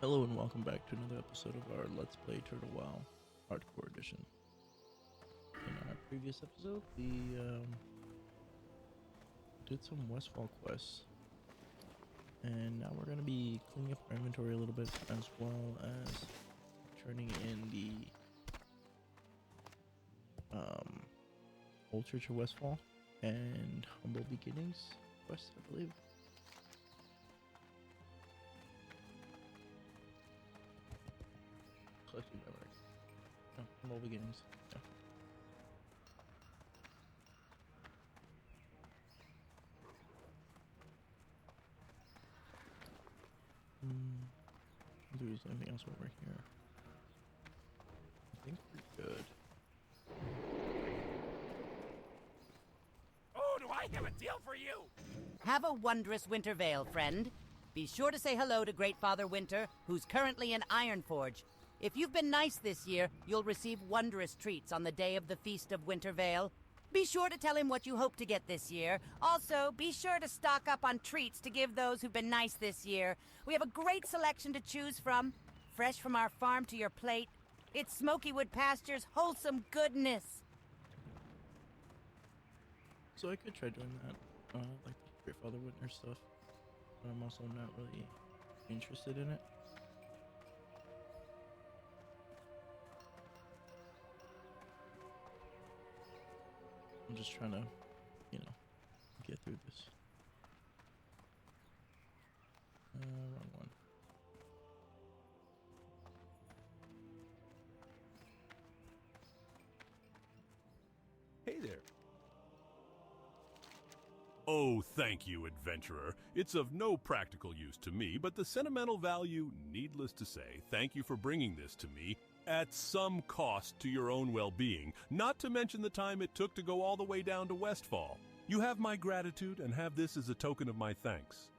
Hello and welcome back to another episode of our Let's Play Turtle WoW Hardcore Edition. In our previous episode, we did some Westfall quests, and now we're going to be cleaning up our inventory a little bit, as well as turning in the Old Church of Westfall and Humble Beginnings quest, I believe. Collecting memory. No, Humble Beginnings. Yeah. Do there's anything else over here. I think we're good. Oh, do I have a deal for you? Have a wondrous winter veil, friend. Be sure to say hello to Great Father Winter, who's currently in Ironforge. If you've been nice this year, you'll receive wondrous treats on the day of the Feast of Winter Veil. Be sure to tell him what you hope to get this year. Also, be sure to stock up on treats to give those who've been nice this year. We have a great selection to choose from. Fresh from our farm to your plate. It's Smokywood Pasture's wholesome goodness. So I could try doing that, like the Great Father Winter stuff, but I'm also not really interested in it. I'm just trying to, get through this. Wrong one. Hey there. Oh, thank you, adventurer. It's of no practical use to me, but the sentimental value, needless to say, thank you for bringing this to me at some cost to your own well-being, not to mention the time it took to go all the way down to Westfall. You have my gratitude and have this as a token of my thanks.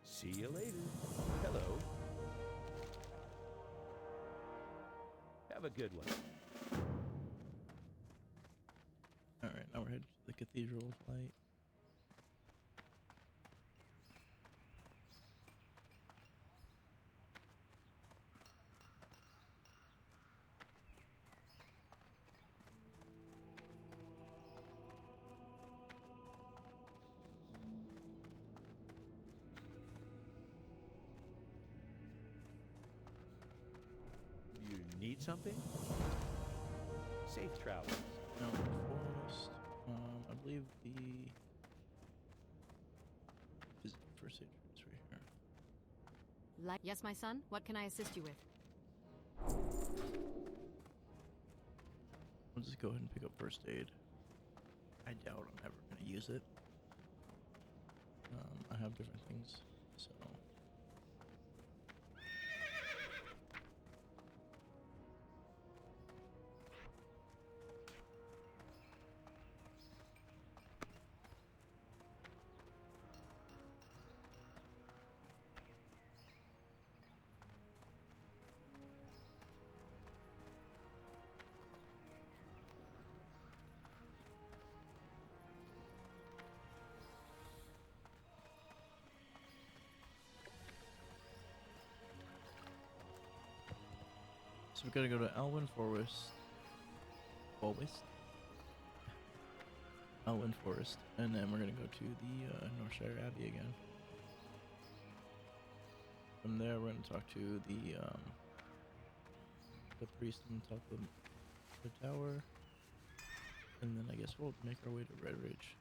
See you later. Hello. Have a good one. Alright, now we're headed to the Cathedral of Light. You need something? Safe travels. Now in the forest. I believe the first aid is right here. Yes, my son? What can I assist you with? I'll just go ahead and pick up first aid. I doubt I'm ever going to use it. I have different things, so... So we gotta go to Elwyn Forest. Elwyn Forest, and then we're gonna go to the Northshire Abbey again. From there, we're gonna talk to the priest on top of the tower, and then I guess we'll make our way to Red Ridge.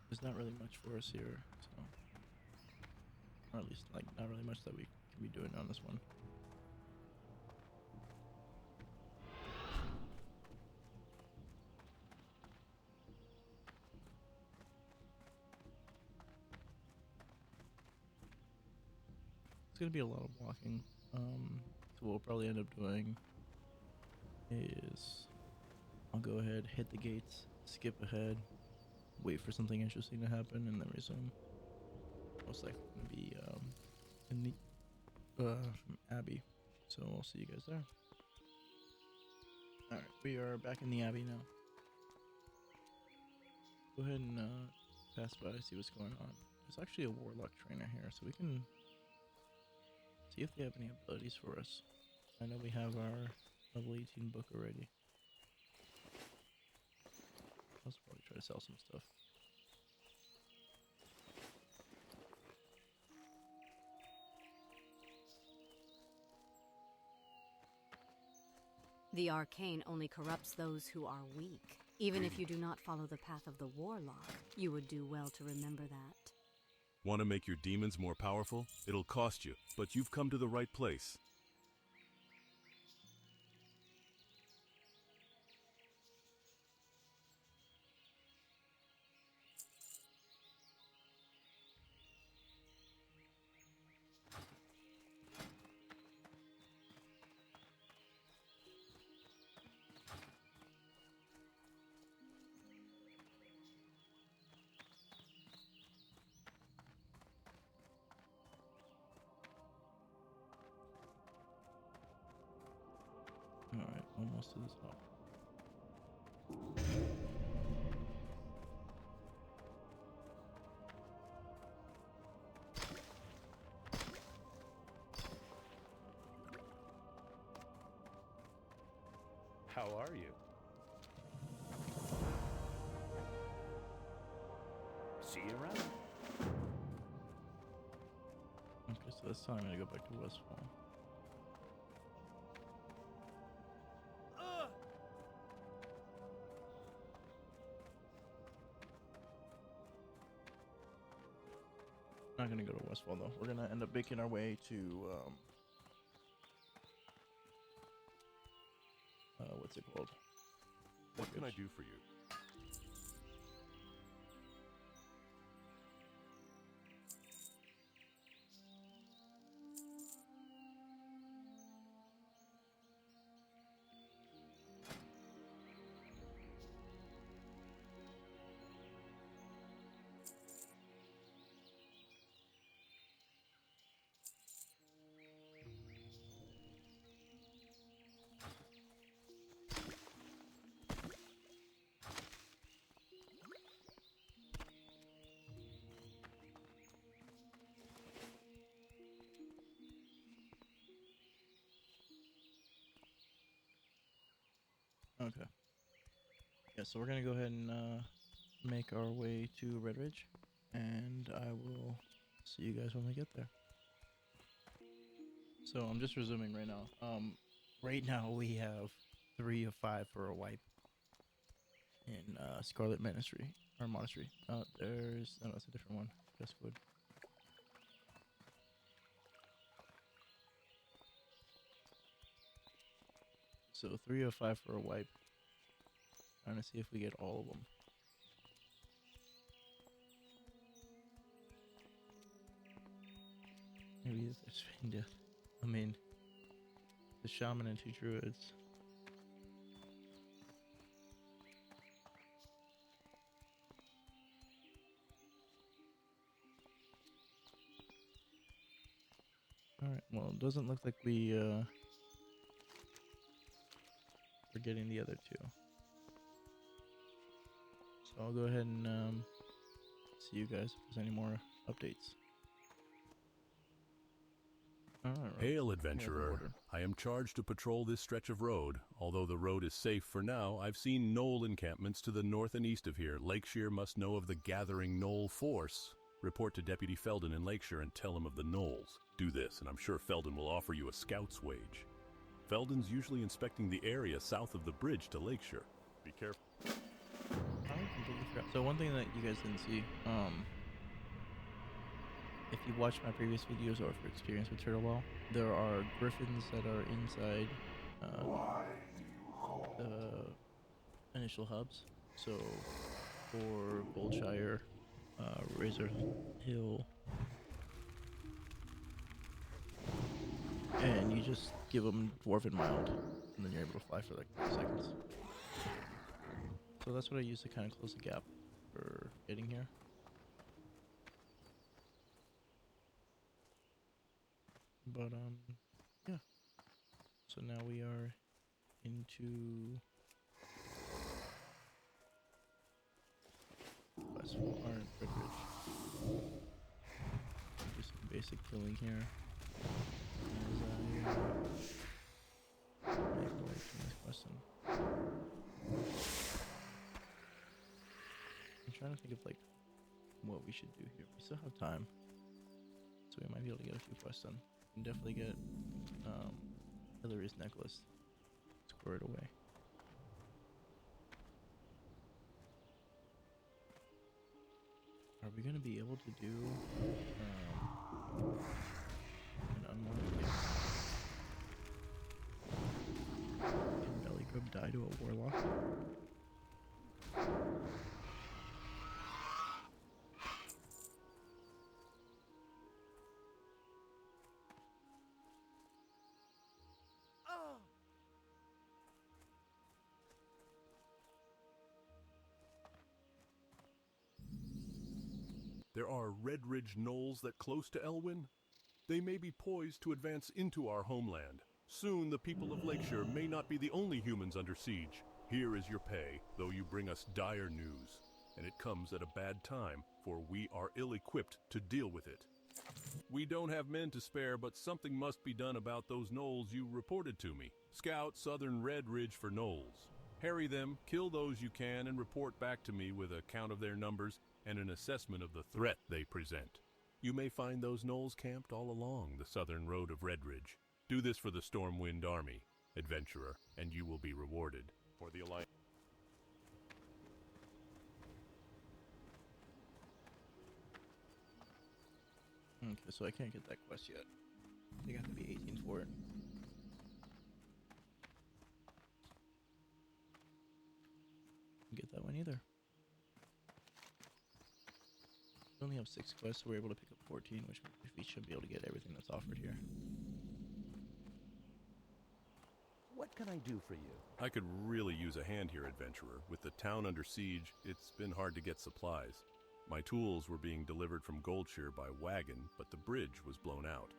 There's not really much for us here, so, or at least like not really much that we can be doing on this one. It's gonna be a lot of walking. So what we'll probably end up doing is I'll go ahead, hit the gates, skip ahead, wait for something interesting to happen, and then resume. Most likely gonna be in the from Abbey. So we'll see you guys there. Alright, we are back in the Abbey now. Go ahead and pass by, see what's going on. There's actually a Warlock trainer here, so we can see if they have any abilities for us. I know we have our level 18 book already. Let's probably try to sell some stuff. The arcane only corrupts those who are weak. Even if you do not follow the path of the Warlock, you would do well to remember that. Want to make your demons more powerful? It'll cost you, but you've come to the right place. Alright, almost to the top. How are you? See you around. Okay, so this time I'm gonna go back to Westfall. Not gonna go to Westfall though. We're gonna end up making our way to what's it called? What can I do for you? Okay. Yeah, so we're gonna go ahead and make our way to Red Ridge, and I will see you guys when we get there. So I'm just resuming right now. Right now we have 3 of 5 for a wipe in Scarlet Monastery or Monastery. There's no, that's a different one. Westwood. So 3 of 5 for a wipe. Trying to see if we get all of them. Maybe there's Fane Death. I mean, the Shaman and 2 Druids. Alright, well, it doesn't look like we're getting the other 2. So I'll go ahead and see you guys if there's any more updates. Alright, Hail, adventurer. I am charged to patrol this stretch of road. Although the road is safe for now, I've seen gnoll encampments to the north and east of here. Lakeshire must know of the gathering gnoll force. Report to Deputy Felden in Lakeshire and tell him of the gnolls. Do this, and I'm sure Felden will offer you a scout's wage. Felden's usually inspecting the area south of the bridge to Lakeshire. Be careful. I completely forgot. So one thing that you guys didn't see, if you watched my previous videos or if you're experienced with Turtle Well, there are griffins that are inside the initial hubs. So for Goldshire, Razor Hill, and you just give them Dwarven Mild, and then you're able to fly for like 5 seconds. So that's what I use to kind of close the gap for getting here. But yeah. So now we are into quest for Iron Privilege. Do some basic killing here. As I make my way to this question. I'm trying to think of like what we should do here. We still have time, so we might be able to get a few quests done. We can definitely get Hillary's necklace squared away. Are we gonna be able to do an unmarked gift? Can Belly Grub die to a Warlock? There are Red Ridge knolls that close to Elwyn. They may be poised to advance into our homeland. Soon the people of Lakeshire may not be the only humans under siege. Here is your pay, though you bring us dire news. And it comes at a bad time, for we are ill-equipped to deal with it. We don't have men to spare, but something must be done about those gnolls you reported to me. Scout Southern Red Ridge for gnolls. Harry them, kill those you can, and report back to me with a count of their numbers and an assessment of the threat they present. You may find those gnolls camped all along the southern road of Red Ridge. Do this for the Stormwind Army, adventurer, and you will be rewarded. For the Alliance. Okay, so I can't get that quest yet. I think I have to be 18 for it. Get that one either. We only have 6 quests, so we're able to pick up 14, which we should be able to get everything that's offered here. What can I do for you? I could really use a hand here, adventurer. With the town under siege, it's been hard to get supplies. My tools were being delivered from Goldshire by wagon, but the bridge was blown out.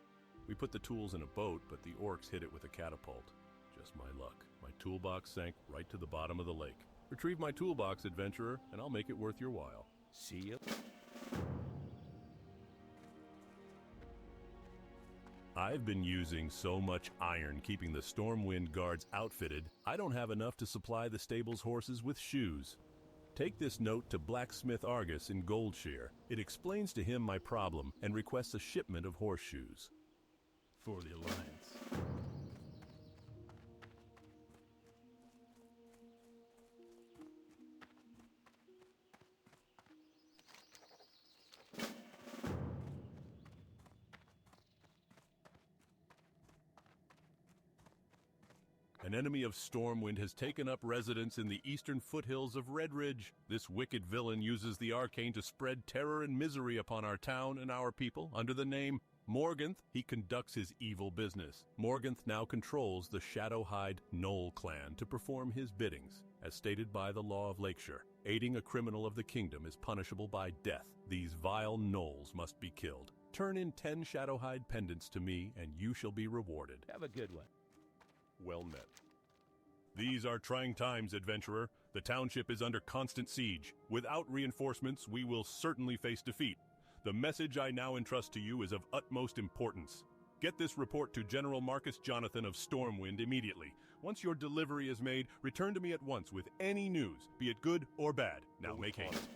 We put the tools in a boat, but the orcs hit it with a catapult. Just my luck. My toolbox sank right to the bottom of the lake. Retrieve my toolbox, adventurer, and I'll make it worth your while. See you. I've been using so much iron keeping the Stormwind guards outfitted, I don't have enough to supply the stable's horses with shoes. Take this note to Blacksmith Argus in Goldshire. It explains to him my problem and requests a shipment of horseshoes. For the Alliance. An enemy of Stormwind has taken up residence in the eastern foothills of Red Ridge. This wicked villain uses the arcane to spread terror and misery upon our town and our people. Under the name Morganth, he conducts his evil business. Morganth now controls the Shadowhide Gnoll clan to perform his biddings, as stated by the law of Lakeshire. Aiding a criminal of the kingdom is punishable by death. These vile gnolls must be killed. Turn in 10 Shadowhide pendants to me, and you shall be rewarded. Have a good one. Well met. These are trying times, adventurer. The township is under constant siege. Without reinforcements, we will certainly face defeat. The message I now entrust to you is of utmost importance. Get this report to General Marcus Jonathan of Stormwind immediately. Once your delivery is made, return to me at once with any news, be it good or bad. Now make haste.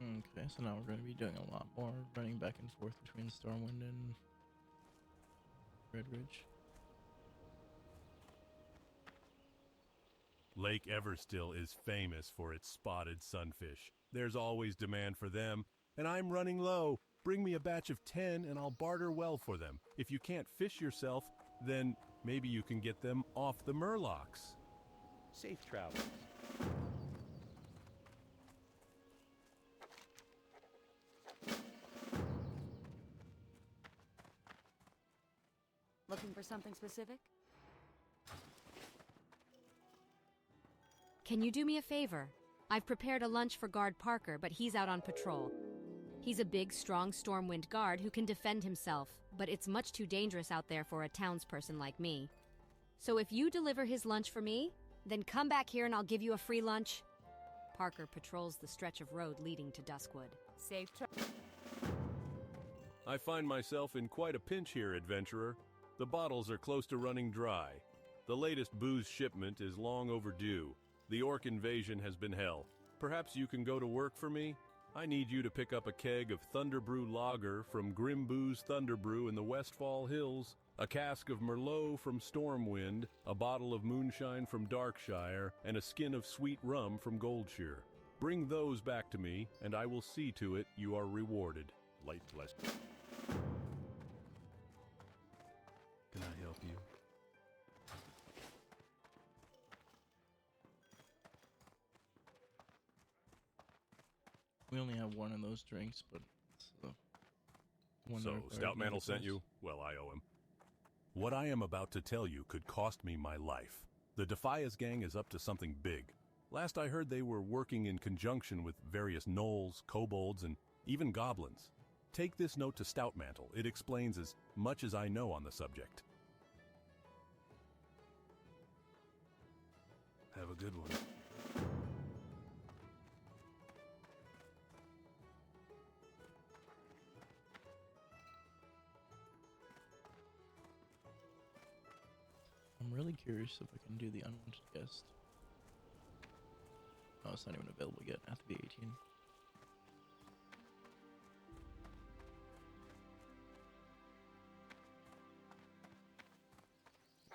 Okay, so now we're going to be doing a lot more running back and forth between Stormwind and Red Ridge. Lake Everstill is famous for its spotted sunfish. There's always demand for them, and I'm running low. Bring me a batch of 10 and I'll barter well for them. If you can't fish yourself, then maybe you can get them off the Murlocs. Safe travels. Looking for something specific? Can you do me a favor? I've prepared a lunch for Guard Parker, but he's out on patrol. He's a big, strong Stormwind guard who can defend himself, but it's much too dangerous out there for a townsperson like me. So if you deliver his lunch for me, then come back here and I'll give you a free lunch. Parker patrols the stretch of road leading to Duskwood. Safe I find myself in quite a pinch here, adventurer. The bottles are close to running dry. The latest booze shipment is long overdue. The orc invasion has been hell. Perhaps you can go to work for me? I need you to pick up a keg of Thunderbrew lager from Grimboo's Thunderbrew in the Westfall Hills, a cask of Merlot from Stormwind, a bottle of moonshine from Darkshire, and a skin of sweet rum from Goldshire. Bring those back to me, and I will see to it you are rewarded. Light blessed. Can I help you? We only have one of those drinks, but it's one that So, requires Stoutmantle sent medicals. you? Well, I owe him. What I am about to tell you could cost me my life. The Defias gang is up to something big. Last I heard they were working in conjunction with various gnolls, kobolds, and even goblins. Take this note to Stoutmantle. It explains as much as I know on the subject. Have a good one. I'm really curious if I can do the unwanted guest. Oh, it's not even available yet. I have to be 18.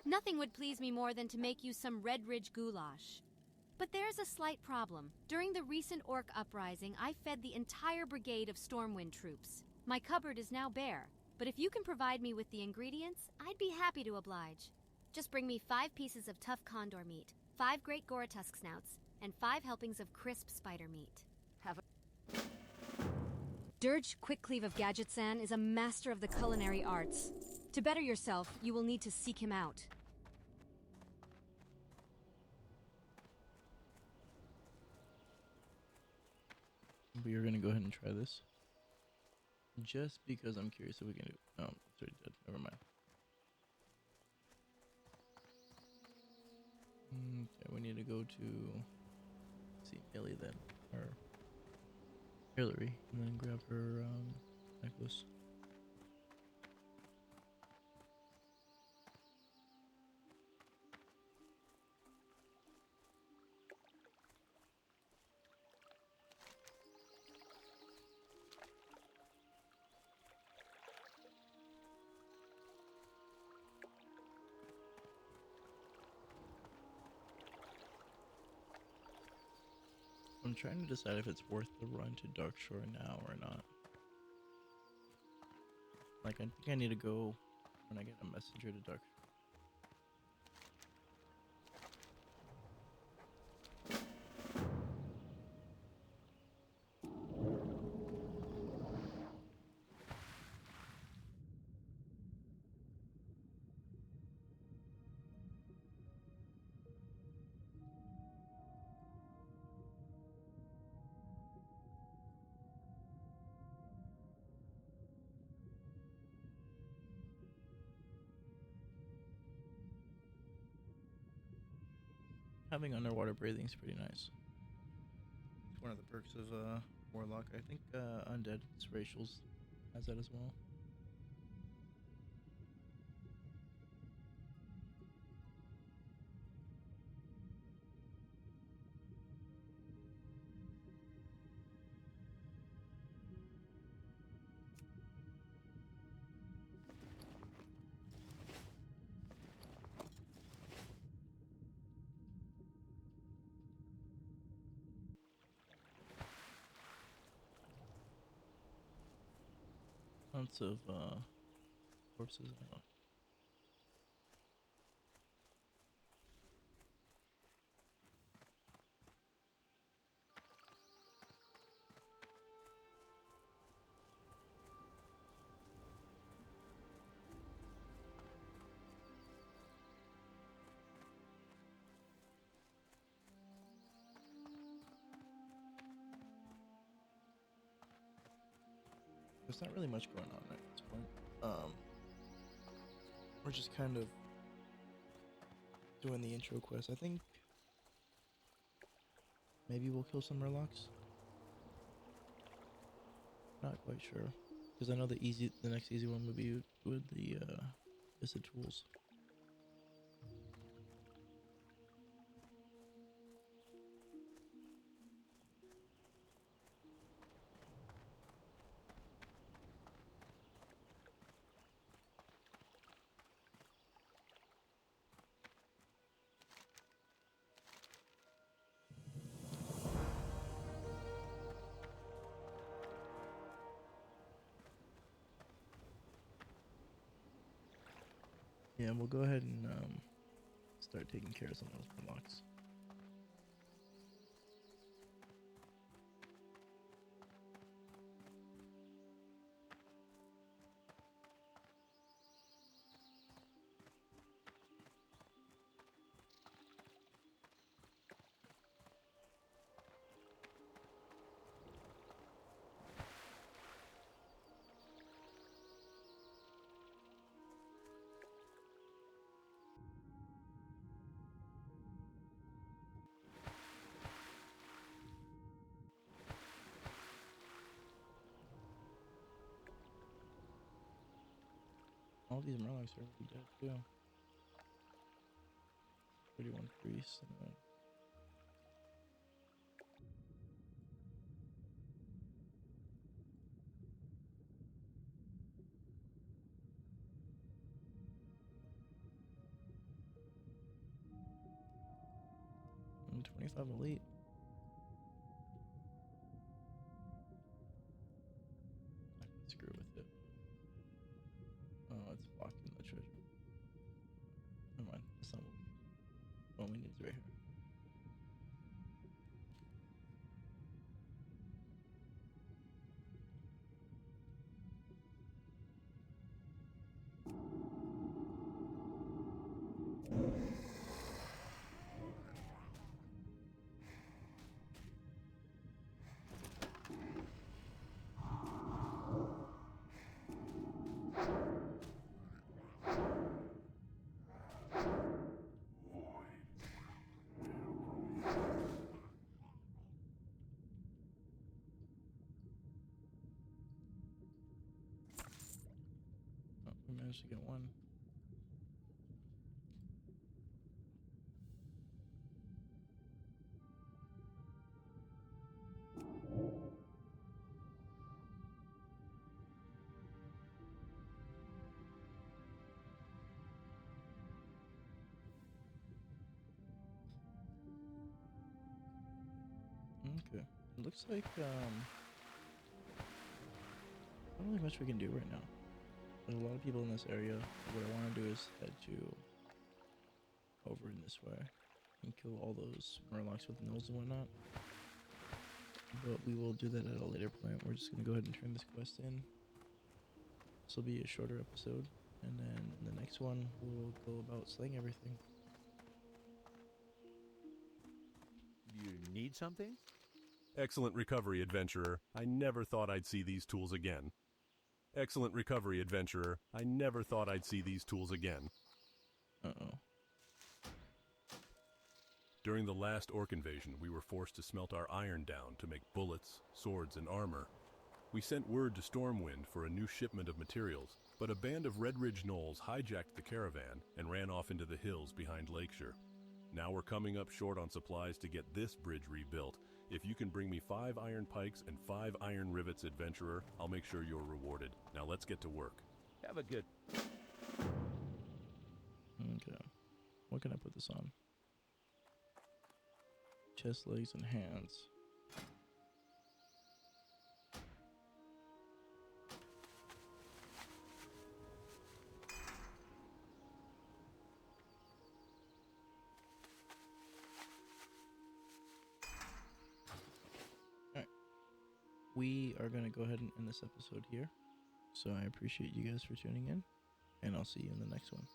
Nothing would please me more than to make you some Red Ridge goulash. But there's a slight problem. During the recent orc uprising, I fed the entire brigade of Stormwind troops. My cupboard is now bare, but if you can provide me with the ingredients, I'd be happy to oblige. Just bring me 5 pieces of tough condor meat, 5 great Goratusk snouts, and 5 helpings of crisp spider meat. Dirge Quickcleave of Gadgetsan is a master of the culinary arts. To better yourself, you will need to seek him out. We are gonna go ahead and try this. Just because I'm curious if we can do. Oh, it's already dead. Never mind. Okay, we need to go to. Let's see, Millie then, or Hillary, and then grab her necklace. I'm trying to decide if it's worth the run to Darkshore now or not. Like, I think I need to go when I get a messenger to Darkshore. Having underwater breathing is pretty nice. It's one of the perks of Warlock. I think Undead Racials has that as well. Lots of corpses now. There's not really much going on at this point. We're just kind of doing the intro quest. I think maybe we'll kill some Murlocs. Not quite sure, because I know the next easy one would be with the tools. Yeah, we'll go ahead and start taking care of some of those Murlocs. All these Murlocs are already dead too. 31 priests and then and 25 elite. Not gonna screw with it. Oh, it's blocking the treasure. Never mind. That's not what we need. What we need is right here. Oh, we managed to get one. Okay. It looks like not really much we can do right now. There's a lot of people in this area. What I want to do is head to over in this way and kill all those Murlocs with nose and whatnot. But we will do that at a later point. We're just gonna go ahead and turn this quest in. This will be a shorter episode, and then in the next one we'll go about slaying everything. You need something? Excellent recovery, adventurer. I never thought I'd see these tools again. Excellent recovery, adventurer. I never thought I'd see these tools again. Uh-oh. During the last orc invasion, we were forced to smelt our iron down to make bullets, swords, and armor. We sent word to Stormwind for a new shipment of materials, but a band of Red Ridge Gnolls hijacked the caravan and ran off into the hills behind Lakeshire. Now we're coming up short on supplies to get this bridge rebuilt. If you can bring me 5 iron pikes and 5 iron rivets, adventurer, I'll make sure you're rewarded. Now let's get to work. Have a good... Okay. What can I put this on? Chest, legs, and hands. We are going to go ahead and end this episode here. So I appreciate you guys for tuning in, and I'll see you in the next one.